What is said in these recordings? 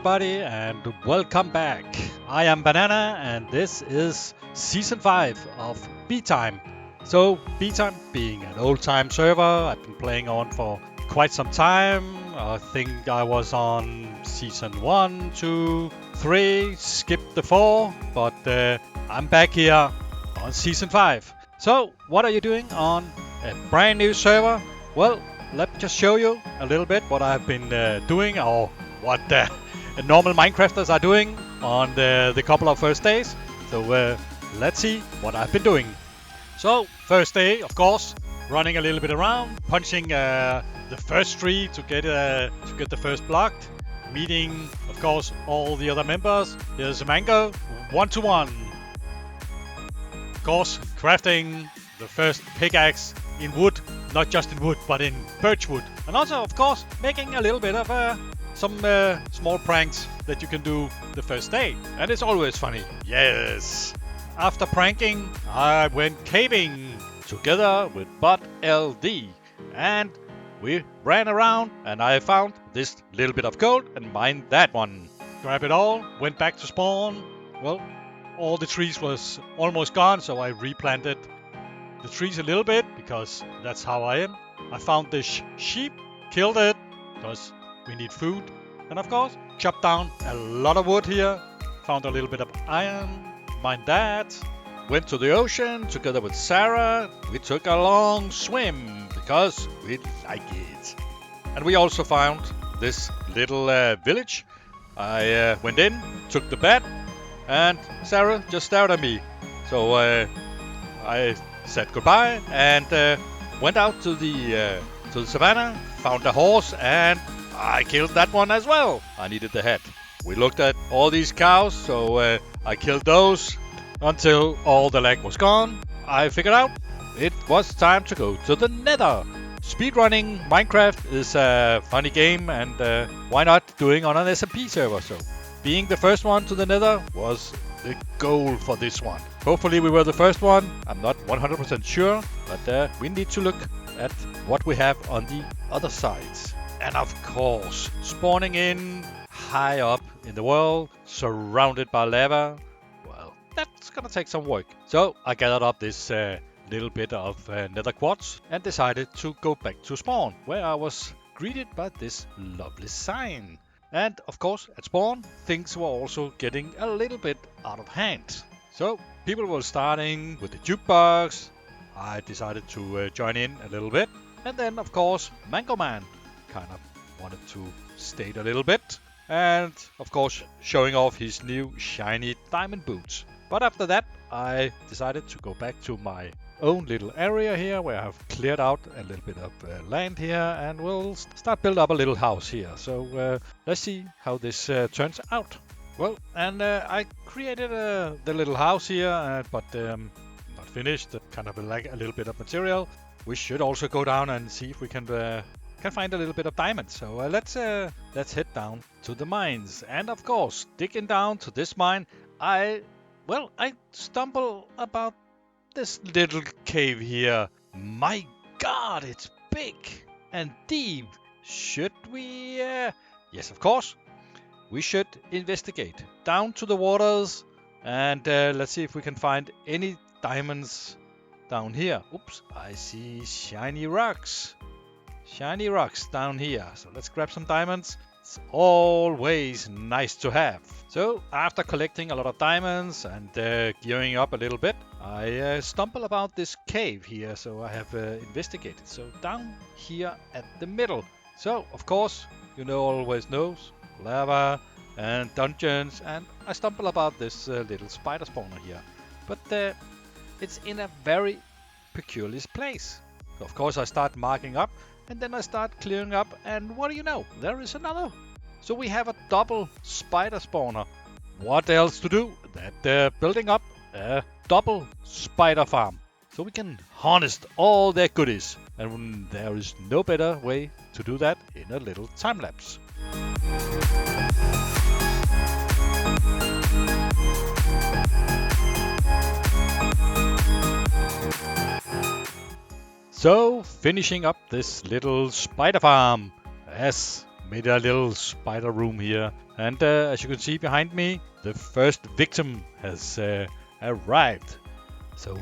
everybody, and welcome back. I am Banana, and this is Season 5 of BeeTime. So, BeeTime being an old-time server, I've been playing on for quite some time. I think I was on Season 1, 2, 3, skipped the 4, but I'm back here on Season 5. So, what are you doing on a brand new server? Well, let me just show you a little bit what I've been doing, or what normal Minecrafters are doing on the couple of first days. So let's see what I've been doing. So first day, of course, running a little bit around, punching the first tree to get the first blocked, meeting, of course, all the other members. Here's Mango, 1-to-1. Of course, crafting the first pickaxe in wood, not just in wood, but in birch wood. And also, of course, making a little bit of some small pranks that you can do the first day. And it's always funny. Yes! After pranking, I went caving together with Bot LD. And we ran around and I found this little bit of gold and mined that one. Grab it all, went back to spawn. Well, all the trees was almost gone, so I replanted the trees a little bit, because that's how I am. I found this sheep, killed it, because we need food. And of course, chopped down a lot of wood here. Found a little bit of iron, mined that. Went to the ocean together with Sarah. We took a long swim, because we like it. And we also found this little village. I went in, took the bed, and Sarah just stared at me. So I said goodbye and went out to the savannah, found a horse, and I killed that one as well. I needed the head. We looked at all these cows, so I killed those until all the leg was gone. I figured out it was time to go to the Nether. Speedrunning Minecraft is a funny game, and why not doing on an SMP server? So being the first one to the Nether was the goal for this one. Hopefully we were the first one. I'm not 100% sure, but we need to look at what we have on the other sides. And of course, spawning in high up in the world, surrounded by lava, well, that's gonna take some work. So I gathered up this little bit of nether quartz and decided to go back to spawn, where I was greeted by this lovely sign. And of course, at spawn, things were also getting a little bit out of hand. So people were starting with the jukebox. I decided to join in a little bit. And then, of course, Mango Man kind of wanted to stay a little bit. And, of course, showing off his new shiny diamond boots. But after that, I decided to go back to my own little area here, where I've cleared out a little bit of land here, and we'll start build up a little house here. So let's see how this turns out. Well, and I created the little house here, but not finished. Kind of like a little bit of material. We should also go down and see if we can find a little bit of diamonds. So let's head down to the mines. And of course, digging down to this mine, I stumble about this little cave here. My God, it's big and deep. Should we? Yes, of course. We should investigate down to the waters, and let's see if we can find any diamonds down here. Oops, I see shiny rocks. Shiny rocks down here. So let's grab some diamonds. It's always nice to have. So after collecting a lot of diamonds and gearing up a little bit, I stumble about this cave here. So I have investigated. So down here at the middle. So of course, always knows lava and dungeons, and I stumble about this little spider spawner here. But it's in a very peculiar place. So of course I start marking up, and then I start clearing up, and what do you know? There is another. So we have a double spider spawner. What else to do than building up a double spider farm, so we can harness all their goodies. And there is no better way to do that in a little time lapse. So, finishing up this little spider farm. Yes, made a little spider room here. And as you can see behind me, the first victim has arrived. So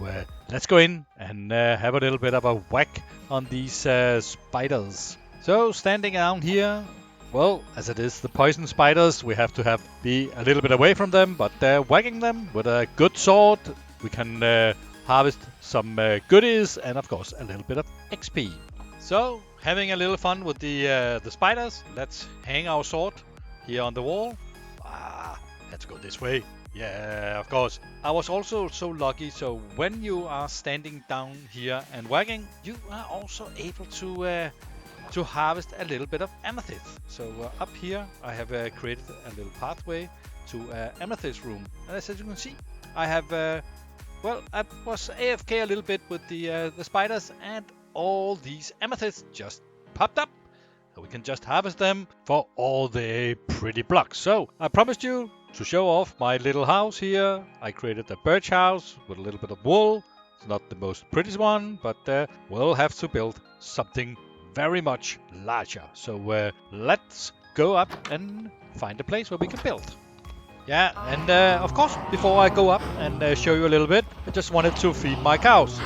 let's go in and have a little bit of a whack on these spiders. So standing down here, well, as it is the poison spiders, we have to be a little bit away from them, but whacking them with a good sword, we can harvest some goodies and of course a little bit of XP. So having a little fun with the spiders, let's hang our sword here on the wall. Let's go this way. Yeah, of course. I was also so lucky, so when you are standing down here and whacking, you are also able to harvest a little bit of amethyst. So up here I have created a little pathway to amethyst room. And as you can see, I have, well, I was AFK a little bit with the spiders, and all these amethysts just popped up. So we can just harvest them for all the pretty blocks. So I promised you to show off my little house here. I created a birch house with a little bit of wool. It's not the most prettiest one, but we'll have to build something very much larger. So let's go up and find a place where we can build. Yeah, and of course, before I go up and show you a little bit, I just wanted to feed my cows.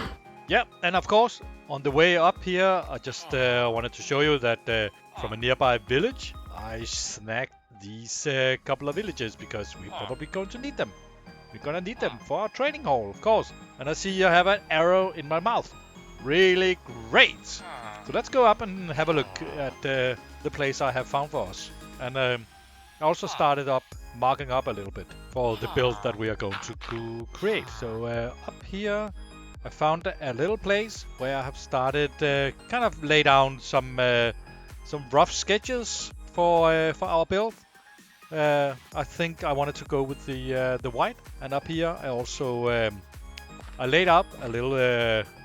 Yeah, and of course, on the way up here, I just wanted to show you that from a nearby village, I snagged these couple of villages because we're probably going to need them. We're gonna need them for our training hall, of course. And I see I have an arrow in my mouth. Really great! So let's go up and have a look at the place I have found for us. And I also started up marking up a little bit for the build that we are going to create. So up here, I found a little place where I have started kind of lay down some rough sketches for our build. I think I wanted to go with the white, and up here I also I laid out a little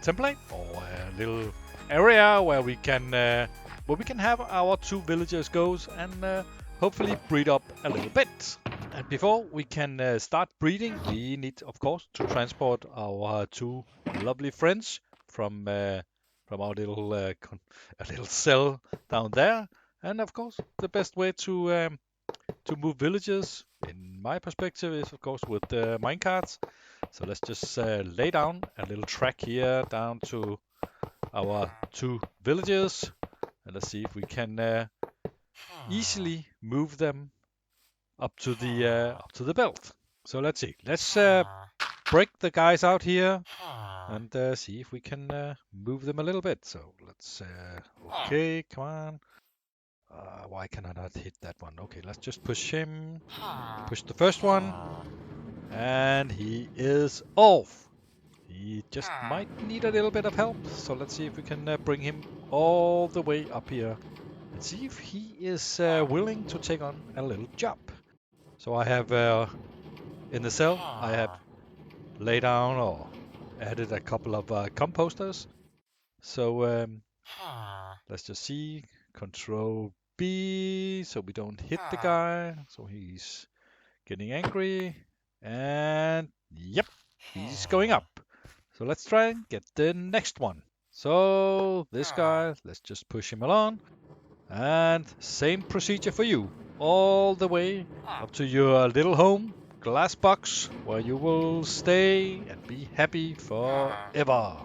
template or a little area where we can have our two villagers goes and hopefully breed up a little bit. And before we can start breeding, we need, of course, to transport our two lovely friends from our little cell down there. And of course, the best way to move villages, in my perspective, is of course with minecarts. So let's just lay down a little track here down to our two villages, and let's see if we can easily move them up to the belt. So let's see. Let's break the guys out here and see if we can move them a little bit. So let's okay, come on. Why can I not hit that one? Okay, let's just push him. Push the first one, and he is off. He just might need a little bit of help. So let's see if we can bring him all the way up here and see if he is willing to take on a little job. So I have in the cell, I have laid down or added a couple of composters. So let's just see, Control B, so we don't hit the guy. So he's getting angry, and yep, he's going up. So let's try and get the next one. So this guy, let's just push him along, and same procedure for you. All the way up to your little home, glass box, where you will stay and be happy forever.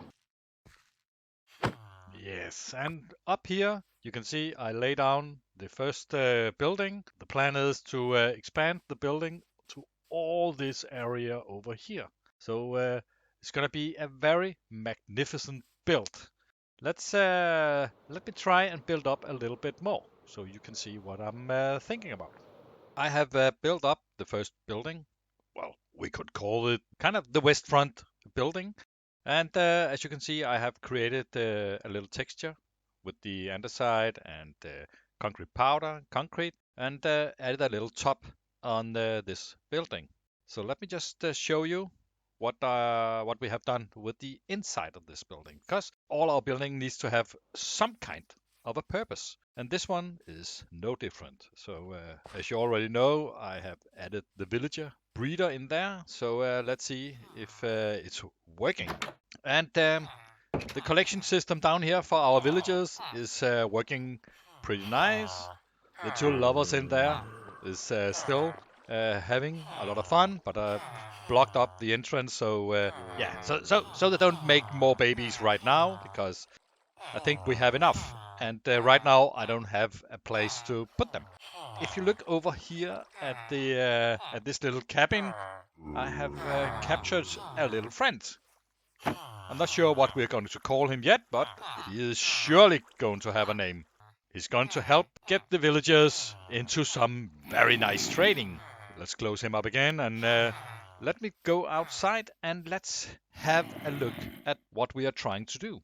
Yes, and up here you can see I lay down the first building. The plan is to expand the building to all this area over here. So it's gonna be a very magnificent build. Let me try and build up a little bit more so you can see what I'm thinking about. I have built up the first building. Well, we could call it kind of the west front building. And as you can see, I have created a little texture with the andesite and concrete powder, concrete, and added a little top on this building. So let me just show you what we have done with the inside of this building, because all our building needs to have some kind of a purpose, and this one is no different. So as you already know, I have added the villager breeder in there. So let's see if it's working. And the collection system down here for our villagers is working pretty nice. The two lovers in there is still having a lot of fun, but I've blocked up the entrance, so yeah, so they don't make more babies right now, because I think we have enough. And right now I don't have a place to put them. If you look over here at the at this little cabin, I have captured a little friend. I'm not sure what we're going to call him yet, but he is surely going to have a name. He's going to help get the villagers into some very nice trading. Let's close him up again, and let me go outside and let's have a look at what we are trying to do.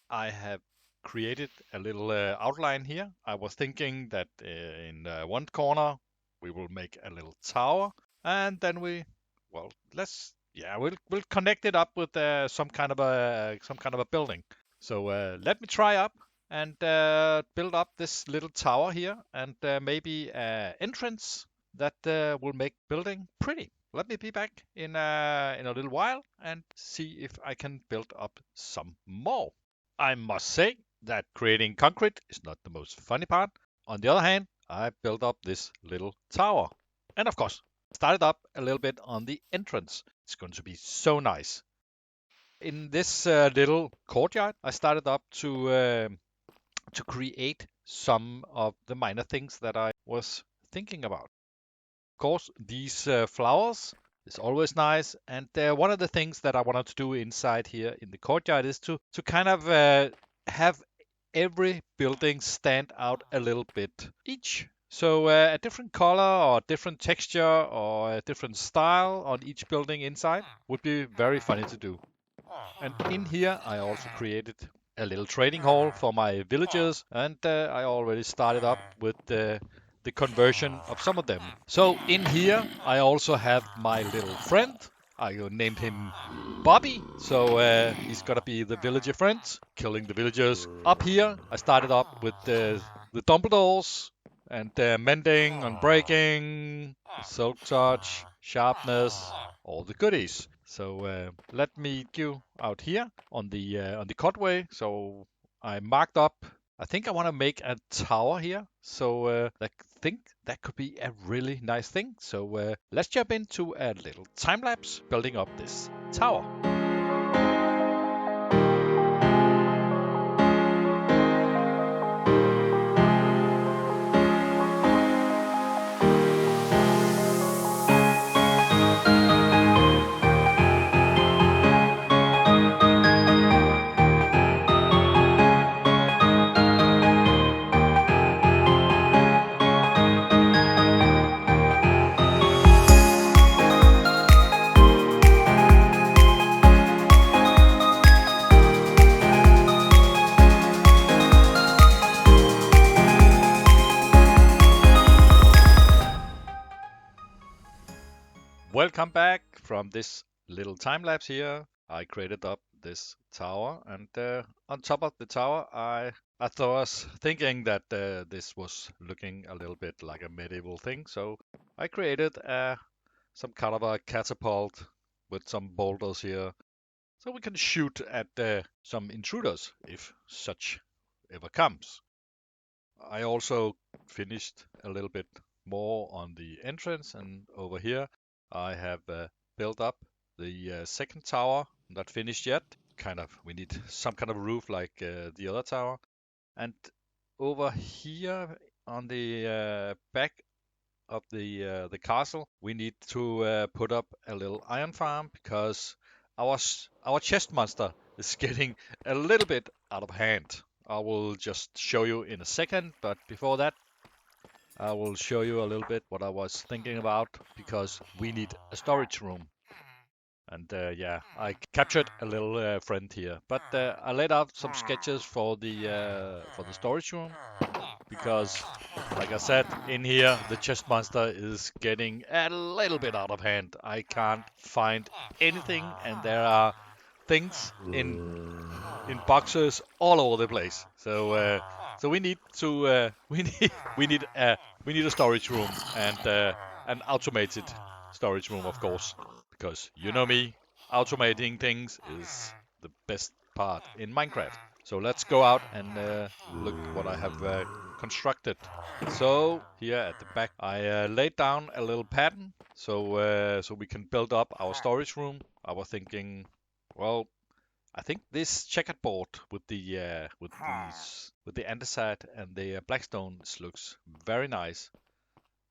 I have created a little outline here. I was thinking that in one corner we will make a little tower, and then we'll connect it up with some kind of a building. So let me try up and build up this little tower here, and maybe an entrance that will make building pretty. Let me be back in a little while and see if I can build up some more. I must say that creating concrete is not the most funny part. On the other hand, I built up this little tower. And of course, started up a little bit on the entrance. It's going to be so nice. In this little courtyard, I started up to create some of the minor things that I was thinking about. Of course, these flowers is always nice, and one of the things that I wanted to do inside here in the courtyard is to kind of have every building stand out a little bit each. So a different color or different texture or a different style on each building inside would be very funny to do. And in here I also created a little trading hall for my villagers, and I already started up with the conversion of some of them. So in here I also have my little friend. I named him Bobby, so he's gonna be the villager friend, killing the villagers. Up here I started up with the Dumbledores and mending and breaking, silk touch, sharpness, all the goodies. So let me go out here on the cutway. So I marked up. I think I want to make a tower here. So I think that could be a really nice thing. So let's jump into a little time lapse building up this tower. Welcome back from this little time lapse here. I created up this tower, and on top of the tower, I was thinking that this was looking a little bit like a medieval thing, so I created some kind of a catapult with some boulders here, so we can shoot at some intruders if such ever comes. I also finished a little bit more on the entrance, and over here I have built up the second tower, not finished yet. We need some kind of roof like the other tower. And over here on the back of the castle, we need to put up a little iron farm, because our chest monster is getting a little bit out of hand. I will just show you in a second, but before that, I will show you a little bit what I was thinking about, because we need a storage room. And I captured a little friend here, but I laid out some sketches for the storage room, because, like I said, in here the chest monster is getting a little bit out of hand. I can't find anything, and there are things in boxes all over the place. So we need to we need a storage room, and an automated storage room, of course, because you know me, automating things is the best part in Minecraft. So let's go out and look what I have constructed. So here at the back, I laid down a little pattern so we can build up our storage room. I was thinking, well, I think this checkerboard with the andesite and the blackstones looks very nice.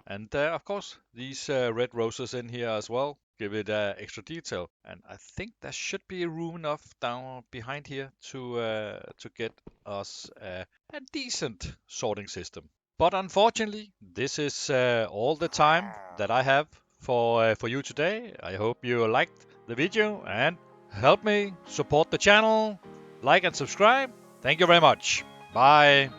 And of course, these red roses in here as well give it extra detail. And I think there should be room enough down behind here to get us a decent sorting system. But unfortunately, this is all the time that I have for you today. I hope you liked the video and help me support the channel. Like and subscribe. Thank you very much. Bye.